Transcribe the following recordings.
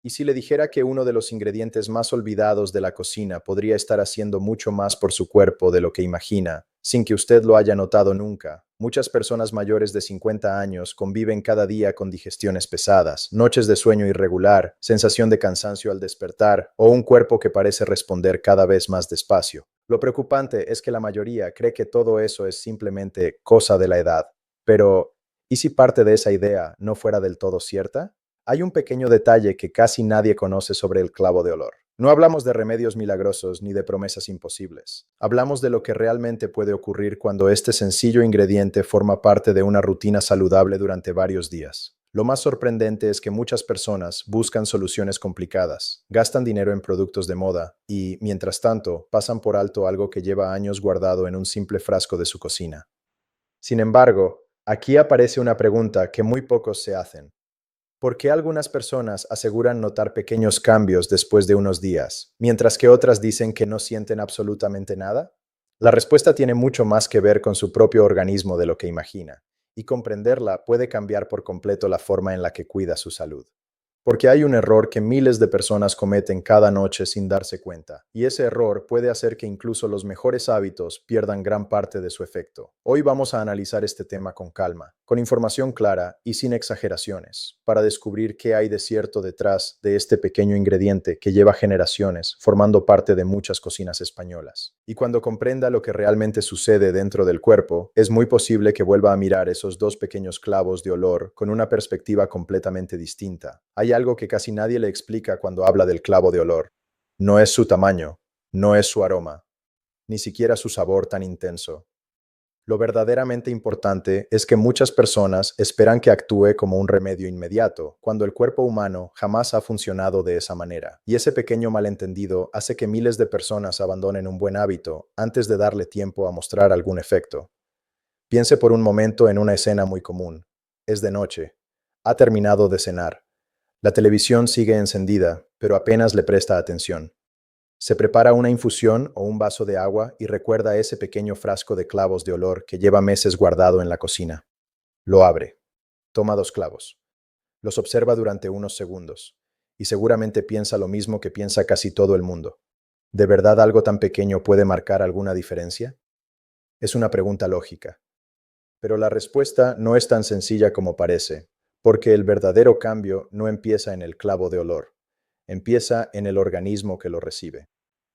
¿Y si le dijera que uno de los ingredientes más olvidados de la cocina podría estar haciendo mucho más por su cuerpo de lo que imagina, sin que usted lo haya notado nunca? Muchas personas mayores de 50 años conviven cada día con digestiones pesadas, noches de sueño irregular, sensación de cansancio al despertar o un cuerpo que parece responder cada vez más despacio. Lo preocupante es que la mayoría cree que todo eso es simplemente cosa de la edad. Pero, ¿y si parte de esa idea no fuera del todo cierta? Hay un pequeño detalle que casi nadie conoce sobre el clavo de olor. No hablamos de remedios milagrosos ni de promesas imposibles. Hablamos de lo que realmente puede ocurrir cuando este sencillo ingrediente forma parte de una rutina saludable durante varios días. Lo más sorprendente es que muchas personas buscan soluciones complicadas, gastan dinero en productos de moda y, mientras tanto, pasan por alto algo que lleva años guardado en un simple frasco de su cocina. Sin embargo, aquí aparece una pregunta que muy pocos se hacen. ¿Por qué algunas personas aseguran notar pequeños cambios después de unos días, mientras que otras dicen que no sienten absolutamente nada? La respuesta tiene mucho más que ver con su propio organismo de lo que imagina, y comprenderla puede cambiar por completo la forma en la que cuida su salud. Porque hay un error que miles de personas cometen cada noche sin darse cuenta, y ese error puede hacer que incluso los mejores hábitos pierdan gran parte de su efecto. Hoy vamos a analizar este tema con calma, con información clara y sin exageraciones, para descubrir qué hay de cierto detrás de este pequeño ingrediente que lleva generaciones formando parte de muchas cocinas españolas. Y cuando comprenda lo que realmente sucede dentro del cuerpo, es muy posible que vuelva a mirar esos dos pequeños clavos de olor con una perspectiva completamente distinta. Hay algo que casi nadie le explica cuando habla del clavo de olor. No es su tamaño, no es su aroma, ni siquiera su sabor tan intenso. Lo verdaderamente importante es que muchas personas esperan que actúe como un remedio inmediato, cuando el cuerpo humano jamás ha funcionado de esa manera. Y ese pequeño malentendido hace que miles de personas abandonen un buen hábito antes de darle tiempo a mostrar algún efecto. Piense por un momento en una escena muy común. Es de noche. Ha terminado de cenar. La televisión sigue encendida, pero apenas le presta atención. Se prepara una infusión o un vaso de agua y recuerda ese pequeño frasco de clavos de olor que lleva meses guardado en la cocina. Lo abre. Toma dos clavos. Los observa durante unos segundos. Y seguramente piensa lo mismo que piensa casi todo el mundo. ¿De verdad algo tan pequeño puede marcar alguna diferencia? Es una pregunta lógica. Pero la respuesta no es tan sencilla como parece, porque el verdadero cambio no empieza en el clavo de olor, empieza en el organismo que lo recibe.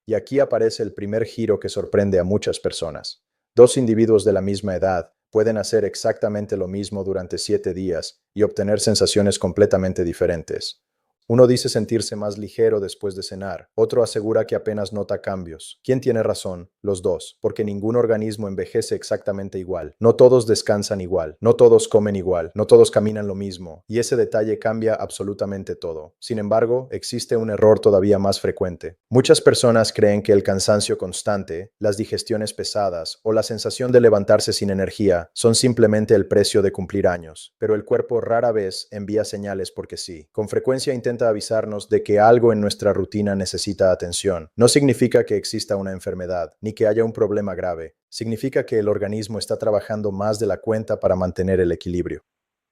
Y aquí aparece el primer giro que sorprende a muchas personas. Dos individuos de la misma edad pueden hacer exactamente lo mismo durante 7 días y obtener sensaciones completamente diferentes. Uno dice sentirse más ligero después de cenar, otro asegura que apenas nota cambios. ¿Quién tiene razón? Los dos, porque ningún organismo envejece exactamente igual. No todos descansan igual, no todos comen igual, no todos caminan lo mismo, y ese detalle cambia absolutamente todo. Sin embargo, existe un error todavía más frecuente. Muchas personas creen que el cansancio constante, las digestiones pesadas o la sensación de levantarse sin energía son simplemente el precio de cumplir años, pero el cuerpo rara vez envía señales porque sí. Con frecuencia intenta avisarnos de que algo en nuestra rutina necesita atención. No significa que exista una enfermedad, ni que haya un problema grave. Significa que el organismo está trabajando más de la cuenta para mantener el equilibrio.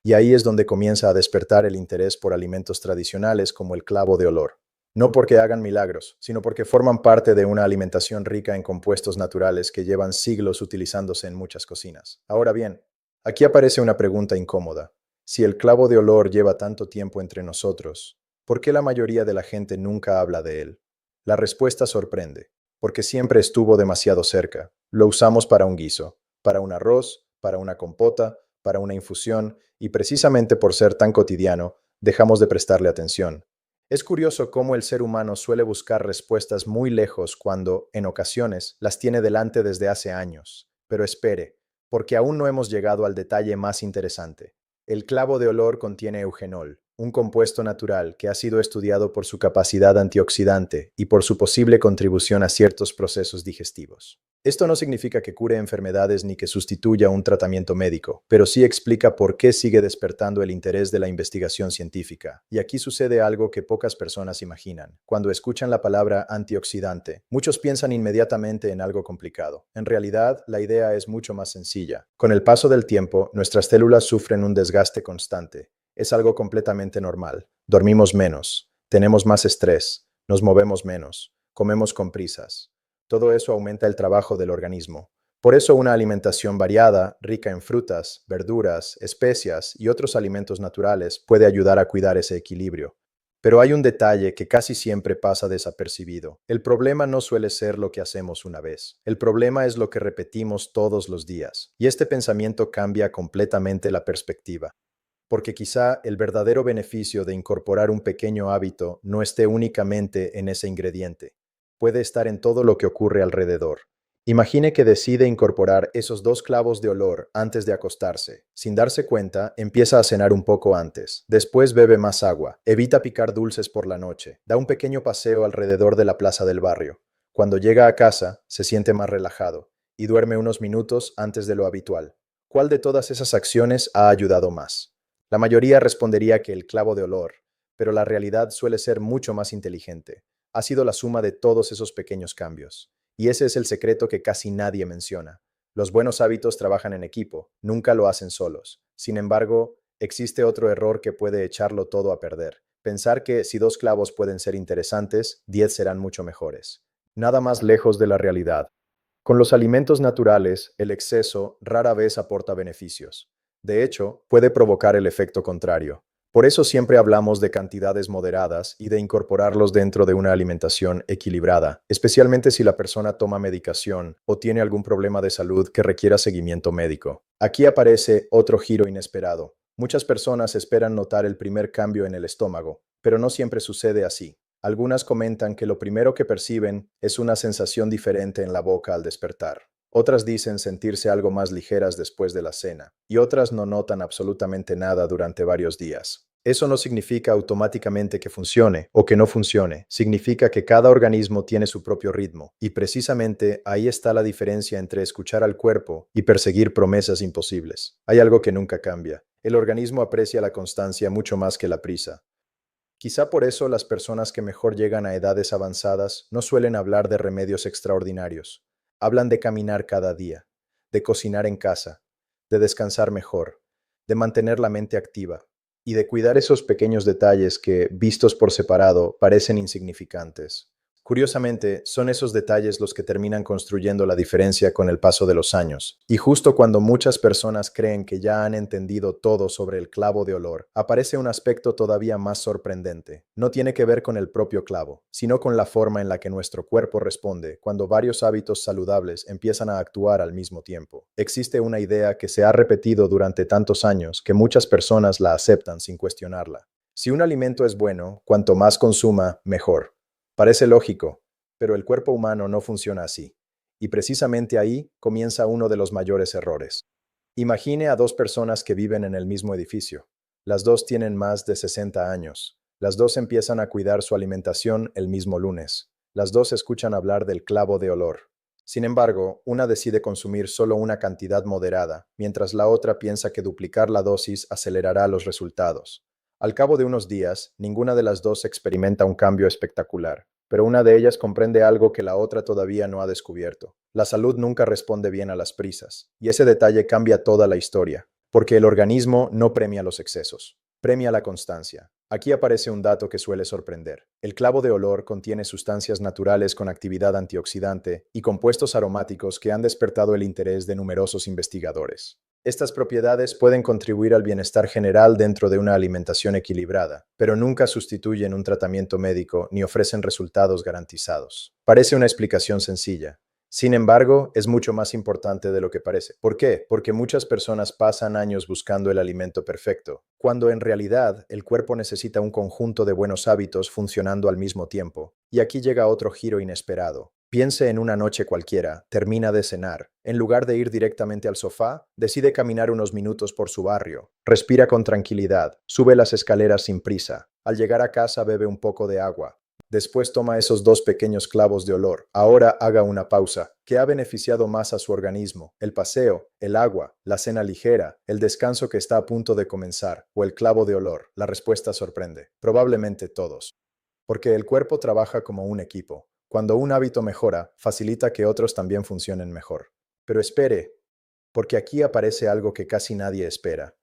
Y ahí es donde comienza a despertar el interés por alimentos tradicionales como el clavo de olor. No porque hagan milagros, sino porque forman parte de una alimentación rica en compuestos naturales que llevan siglos utilizándose en muchas cocinas. Ahora bien, aquí aparece una pregunta incómoda. Si el clavo de olor lleva tanto tiempo entre nosotros, ¿por qué la mayoría de la gente nunca habla de él? La respuesta sorprende, porque siempre estuvo demasiado cerca. Lo usamos para un guiso, para un arroz, para una compota, para una infusión, y precisamente por ser tan cotidiano, dejamos de prestarle atención. Es curioso cómo el ser humano suele buscar respuestas muy lejos cuando, en ocasiones, las tiene delante desde hace años. Pero espere, porque aún no hemos llegado al detalle más interesante. El clavo de olor contiene eugenol, un compuesto natural que ha sido estudiado por su capacidad antioxidante y por su posible contribución a ciertos procesos digestivos. Esto no significa que cure enfermedades ni que sustituya un tratamiento médico, pero sí explica por qué sigue despertando el interés de la investigación científica. Y aquí sucede algo que pocas personas imaginan. Cuando escuchan la palabra antioxidante, muchos piensan inmediatamente en algo complicado. En realidad, la idea es mucho más sencilla. Con el paso del tiempo, nuestras células sufren un desgaste constante. Es algo completamente normal. Dormimos menos, tenemos más estrés, nos movemos menos, comemos con prisas. Todo eso aumenta el trabajo del organismo. Por eso una alimentación variada, rica en frutas, verduras, especias y otros alimentos naturales puede ayudar a cuidar ese equilibrio. Pero hay un detalle que casi siempre pasa desapercibido. El problema no suele ser lo que hacemos una vez. El problema es lo que repetimos todos los días. Y este pensamiento cambia completamente la perspectiva. Porque quizá el verdadero beneficio de incorporar un pequeño hábito no esté únicamente en ese ingrediente. Puede estar en todo lo que ocurre alrededor. Imagine que decide incorporar esos 2 clavos de olor antes de acostarse. Sin darse cuenta, empieza a cenar un poco antes. Después bebe más agua. Evita picar dulces por la noche. Da un pequeño paseo alrededor de la plaza del barrio. Cuando llega a casa, se siente más relajado y duerme unos minutos antes de lo habitual. ¿Cuál de todas esas acciones ha ayudado más? La mayoría respondería que el clavo de olor, pero la realidad suele ser mucho más inteligente. Ha sido la suma de todos esos pequeños cambios. Y ese es el secreto que casi nadie menciona. Los buenos hábitos trabajan en equipo, nunca lo hacen solos. Sin embargo, existe otro error que puede echarlo todo a perder. Pensar que si 2 clavos pueden ser interesantes, 10 serán mucho mejores. Nada más lejos de la realidad. Con los alimentos naturales, el exceso rara vez aporta beneficios. De hecho, puede provocar el efecto contrario. Por eso siempre hablamos de cantidades moderadas y de incorporarlos dentro de una alimentación equilibrada, especialmente si la persona toma medicación o tiene algún problema de salud que requiera seguimiento médico. Aquí aparece otro giro inesperado. Muchas personas esperan notar el primer cambio en el estómago, pero no siempre sucede así. Algunas comentan que lo primero que perciben es una sensación diferente en la boca al despertar. Otras dicen sentirse algo más ligeras después de la cena, y otras no notan absolutamente nada durante varios días. Eso no significa automáticamente que funcione o que no funcione, significa que cada organismo tiene su propio ritmo, y precisamente ahí está la diferencia entre escuchar al cuerpo y perseguir promesas imposibles. Hay algo que nunca cambia. El organismo aprecia la constancia mucho más que la prisa. Quizá por eso las personas que mejor llegan a edades avanzadas no suelen hablar de remedios extraordinarios. Hablan de caminar cada día, de cocinar en casa, de descansar mejor, de mantener la mente activa y de cuidar esos pequeños detalles que, vistos por separado, parecen insignificantes. Curiosamente, son esos detalles los que terminan construyendo la diferencia con el paso de los años. Y justo cuando muchas personas creen que ya han entendido todo sobre el clavo de olor, aparece un aspecto todavía más sorprendente. No tiene que ver con el propio clavo, sino con la forma en la que nuestro cuerpo responde cuando varios hábitos saludables empiezan a actuar al mismo tiempo. Existe una idea que se ha repetido durante tantos años que muchas personas la aceptan sin cuestionarla. Si un alimento es bueno, cuanto más consuma, mejor. Parece lógico, pero el cuerpo humano no funciona así. Y precisamente ahí comienza uno de los mayores errores. Imagine a 2 personas que viven en el mismo edificio. Las dos tienen más de 60 años. Las dos empiezan a cuidar su alimentación el mismo lunes. Las dos escuchan hablar del clavo de olor. Sin embargo, una decide consumir solo una cantidad moderada, mientras la otra piensa que duplicar la dosis acelerará los resultados. Al cabo de unos días, ninguna de las dos experimenta un cambio espectacular, pero una de ellas comprende algo que la otra todavía no ha descubierto. La salud nunca responde bien a las prisas, y ese detalle cambia toda la historia, porque el organismo no premia los excesos, premia la constancia. Aquí aparece un dato que suele sorprender. El clavo de olor contiene sustancias naturales con actividad antioxidante y compuestos aromáticos que han despertado el interés de numerosos investigadores. Estas propiedades pueden contribuir al bienestar general dentro de una alimentación equilibrada, pero nunca sustituyen un tratamiento médico ni ofrecen resultados garantizados. Parece una explicación sencilla. Sin embargo, es mucho más importante de lo que parece. ¿Por qué? Porque muchas personas pasan años buscando el alimento perfecto, cuando en realidad el cuerpo necesita un conjunto de buenos hábitos funcionando al mismo tiempo. Y aquí llega otro giro inesperado. Piense en una noche cualquiera, termina de cenar. En lugar de ir directamente al sofá, decide caminar unos minutos por su barrio. Respira con tranquilidad, sube las escaleras sin prisa. Al llegar a casa bebe un poco de agua. Después toma esos 2 pequeños clavos de olor. Ahora haga una pausa. ¿Qué ha beneficiado más a su organismo? ¿El paseo, el agua, la cena ligera, el descanso que está a punto de comenzar o el clavo de olor? La respuesta sorprende. Probablemente todos. Porque el cuerpo trabaja como un equipo. Cuando un hábito mejora, facilita que otros también funcionen mejor. Pero espere, porque aquí aparece algo que casi nadie espera.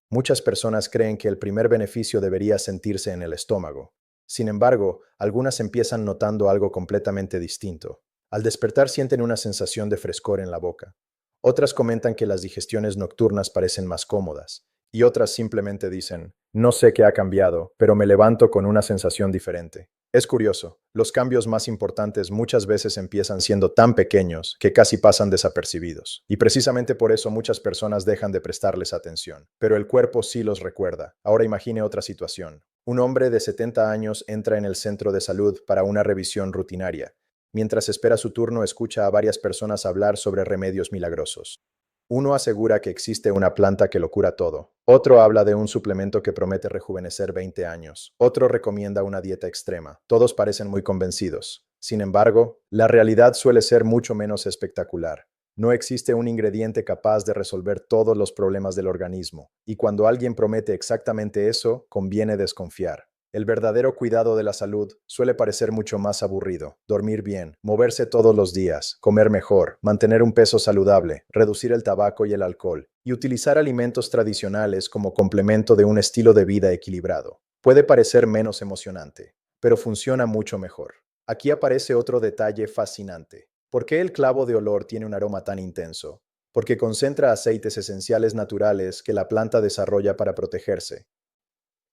Muchas personas creen que el primer beneficio debería sentirse en el estómago. Sin embargo, algunas empiezan notando algo completamente distinto. Al despertar sienten una sensación de frescor en la boca. Otras comentan que las digestiones nocturnas parecen más cómodas. Y otras simplemente dicen, no sé qué ha cambiado, pero me levanto con una sensación diferente. Es curioso, los cambios más importantes muchas veces empiezan siendo tan pequeños que casi pasan desapercibidos. Y precisamente por eso muchas personas dejan de prestarles atención. Pero el cuerpo sí los recuerda. Ahora imagine otra situación. Un hombre de 70 años entra en el centro de salud para una revisión rutinaria. Mientras espera su turno, escucha a varias personas hablar sobre remedios milagrosos. Uno asegura que existe una planta que lo cura todo. Otro habla de un suplemento que promete rejuvenecer 20 años. Otro recomienda una dieta extrema. Todos parecen muy convencidos. Sin embargo, la realidad suele ser mucho menos espectacular. No existe un ingrediente capaz de resolver todos los problemas del organismo. Y cuando alguien promete exactamente eso, conviene desconfiar. El verdadero cuidado de la salud suele parecer mucho más aburrido. Dormir bien, moverse todos los días, comer mejor, mantener un peso saludable, reducir el tabaco y el alcohol, y utilizar alimentos tradicionales como complemento de un estilo de vida equilibrado. Puede parecer menos emocionante, pero funciona mucho mejor. Aquí aparece otro detalle fascinante. ¿Por qué el clavo de olor tiene un aroma tan intenso? Porque concentra aceites esenciales naturales que la planta desarrolla para protegerse.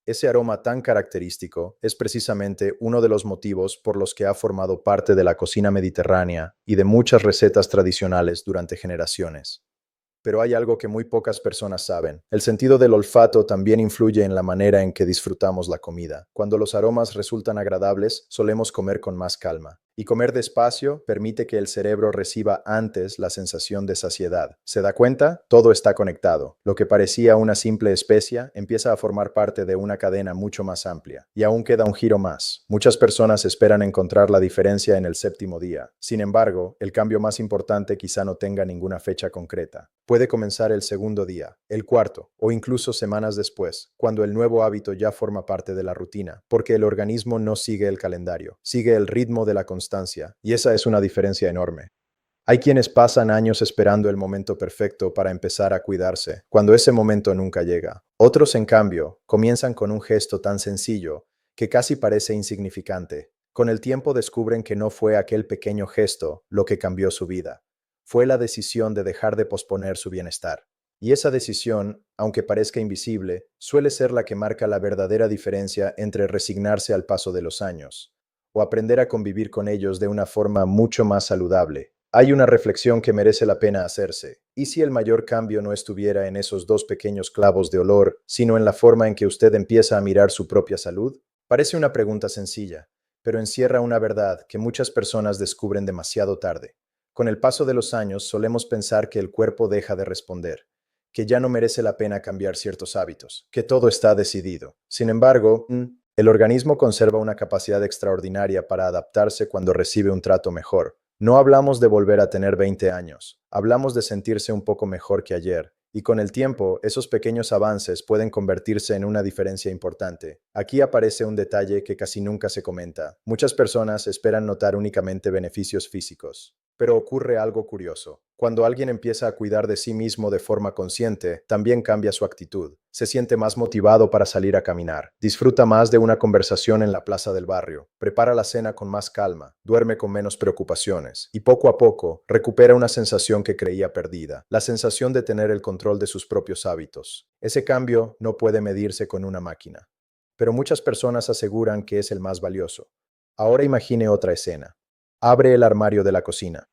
Ese aroma tan característico es precisamente uno de los motivos por los que ha formado parte de la cocina mediterránea y de muchas recetas tradicionales durante generaciones. Pero hay algo que muy pocas personas saben. El sentido del olfato también influye en la manera en que disfrutamos la comida. Cuando los aromas resultan agradables, solemos comer con más calma. Y comer despacio permite que el cerebro reciba antes la sensación de saciedad. ¿Se da cuenta? Todo está conectado. Lo que parecía una simple especia empieza a formar parte de una cadena mucho más amplia. Y aún queda un giro más. Muchas personas esperan encontrar la diferencia en el séptimo día. Sin embargo, el cambio más importante quizá no tenga ninguna fecha concreta. Puede comenzar el segundo día, el cuarto, o incluso semanas después, cuando el nuevo hábito ya forma parte de la rutina, porque el organismo no sigue el calendario, sigue el ritmo de la constancia, y esa es una diferencia enorme. Hay quienes pasan años esperando el momento perfecto para empezar a cuidarse, cuando ese momento nunca llega. Otros, en cambio, comienzan con un gesto tan sencillo que casi parece insignificante. Con el tiempo descubren que no fue aquel pequeño gesto lo que cambió su vida. Fue la decisión de dejar de posponer su bienestar. Y esa decisión, aunque parezca invisible, suele ser la que marca la verdadera diferencia entre resignarse al paso de los años o aprender a convivir con ellos de una forma mucho más saludable. Hay una reflexión que merece la pena hacerse. ¿Y si el mayor cambio no estuviera en esos dos pequeños clavos de olor, sino en la forma en que usted empieza a mirar su propia salud? Parece una pregunta sencilla, pero encierra una verdad que muchas personas descubren demasiado tarde. Con el paso de los años solemos pensar que el cuerpo deja de responder, que ya no merece la pena cambiar ciertos hábitos, que todo está decidido. Sin embargo, el organismo conserva una capacidad extraordinaria para adaptarse cuando recibe un trato mejor. No hablamos de volver a tener 20 años, hablamos de sentirse un poco mejor que ayer, y con el tiempo esos pequeños avances pueden convertirse en una diferencia importante. Aquí aparece un detalle que casi nunca se comenta. Muchas personas esperan notar únicamente beneficios físicos. Pero ocurre algo curioso. Cuando alguien empieza a cuidar de sí mismo de forma consciente, también cambia su actitud. Se siente más motivado para salir a caminar, disfruta más de una conversación en la plaza del barrio, prepara la cena con más calma, duerme con menos preocupaciones y poco a poco recupera una sensación que creía perdida, la sensación de tener el control de sus propios hábitos. Ese cambio no puede medirse con una máquina, pero muchas personas aseguran que es el más valioso. Ahora imagine otra escena. Abre el armario de la cocina.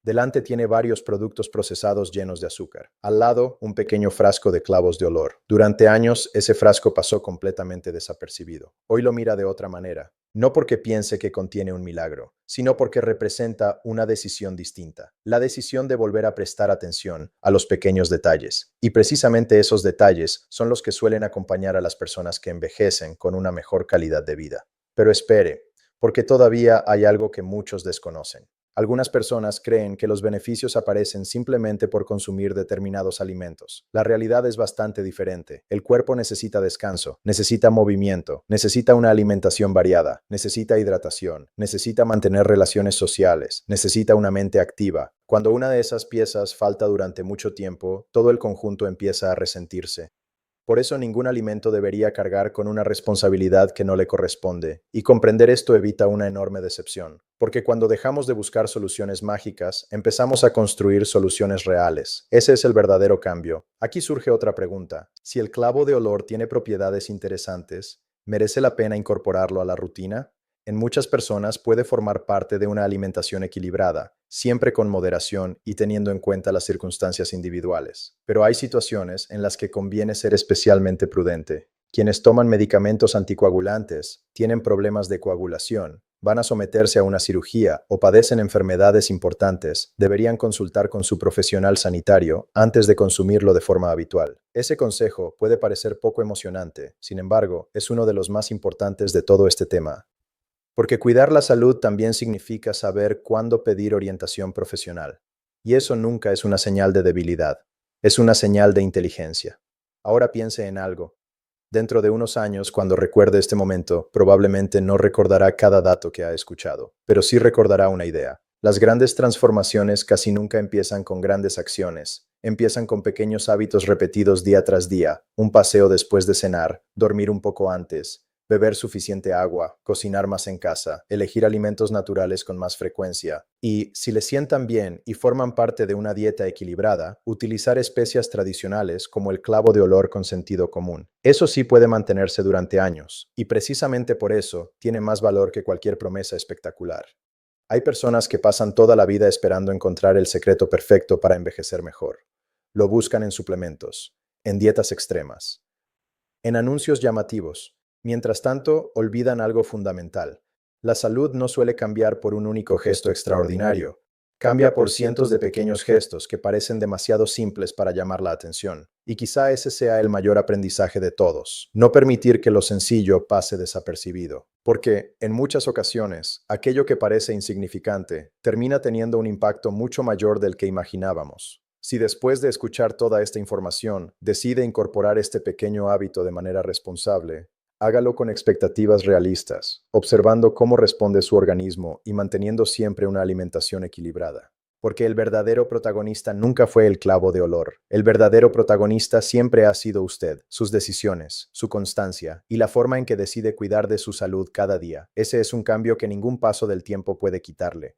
Delante tiene varios productos procesados llenos de azúcar. Al lado, un pequeño frasco de clavos de olor. Durante años, ese frasco pasó completamente desapercibido. Hoy lo mira de otra manera. No porque piense que contiene un milagro, sino porque representa una decisión distinta. La decisión de volver a prestar atención a los pequeños detalles. Y precisamente esos detalles son los que suelen acompañar a las personas que envejecen con una mejor calidad de vida. Pero espere, porque todavía hay algo que muchos desconocen. Algunas personas creen que los beneficios aparecen simplemente por consumir determinados alimentos. La realidad es bastante diferente. El cuerpo necesita descanso, necesita movimiento, necesita una alimentación variada, necesita hidratación, necesita mantener relaciones sociales, necesita una mente activa. Cuando una de esas piezas falta durante mucho tiempo, todo el conjunto empieza a resentirse. Por eso ningún alimento debería cargar con una responsabilidad que no le corresponde, y comprender esto evita una enorme decepción, porque cuando dejamos de buscar soluciones mágicas, empezamos a construir soluciones reales. Ese es el verdadero cambio. Aquí surge otra pregunta. Si el clavo de olor tiene propiedades interesantes, ¿merece la pena incorporarlo a la rutina? En muchas personas puede formar parte de una alimentación equilibrada, siempre con moderación y teniendo en cuenta las circunstancias individuales. Pero hay situaciones en las que conviene ser especialmente prudente. Quienes toman medicamentos anticoagulantes, tienen problemas de coagulación, van a someterse a una cirugía o padecen enfermedades importantes, deberían consultar con su profesional sanitario antes de consumirlo de forma habitual. Ese consejo puede parecer poco emocionante, sin embargo, es uno de los más importantes de todo este tema. Porque cuidar la salud también significa saber cuándo pedir orientación profesional. Y eso nunca es una señal de debilidad, es una señal de inteligencia. Ahora piense en algo. Dentro de unos años, cuando recuerde este momento, probablemente no recordará cada dato que ha escuchado, pero sí recordará una idea. Las grandes transformaciones casi nunca empiezan con grandes acciones. Empiezan con pequeños hábitos repetidos día tras día, un paseo después de cenar, dormir un poco antes, beber suficiente agua, cocinar más en casa, elegir alimentos naturales con más frecuencia y, si le sientan bien y forman parte de una dieta equilibrada, utilizar especias tradicionales como el clavo de olor con sentido común. Eso sí puede mantenerse durante años y precisamente por eso tiene más valor que cualquier promesa espectacular. Hay personas que pasan toda la vida esperando encontrar el secreto perfecto para envejecer mejor. Lo buscan en suplementos, en dietas extremas, en anuncios llamativos. Mientras tanto, olvidan algo fundamental. La salud no suele cambiar por un único gesto extraordinario. Cambia por cientos de pequeños gestos que parecen demasiado simples para llamar la atención. Y quizá ese sea el mayor aprendizaje de todos. No permitir que lo sencillo pase desapercibido. Porque, en muchas ocasiones, aquello que parece insignificante termina teniendo un impacto mucho mayor del que imaginábamos. Si después de escuchar toda esta información decide incorporar este pequeño hábito de manera responsable, hágalo con expectativas realistas, observando cómo responde su organismo y manteniendo siempre una alimentación equilibrada. Porque el verdadero protagonista nunca fue el clavo de olor. El verdadero protagonista siempre ha sido usted, sus decisiones, su constancia y la forma en que decide cuidar de su salud cada día. Ese es un cambio que ningún paso del tiempo puede quitarle.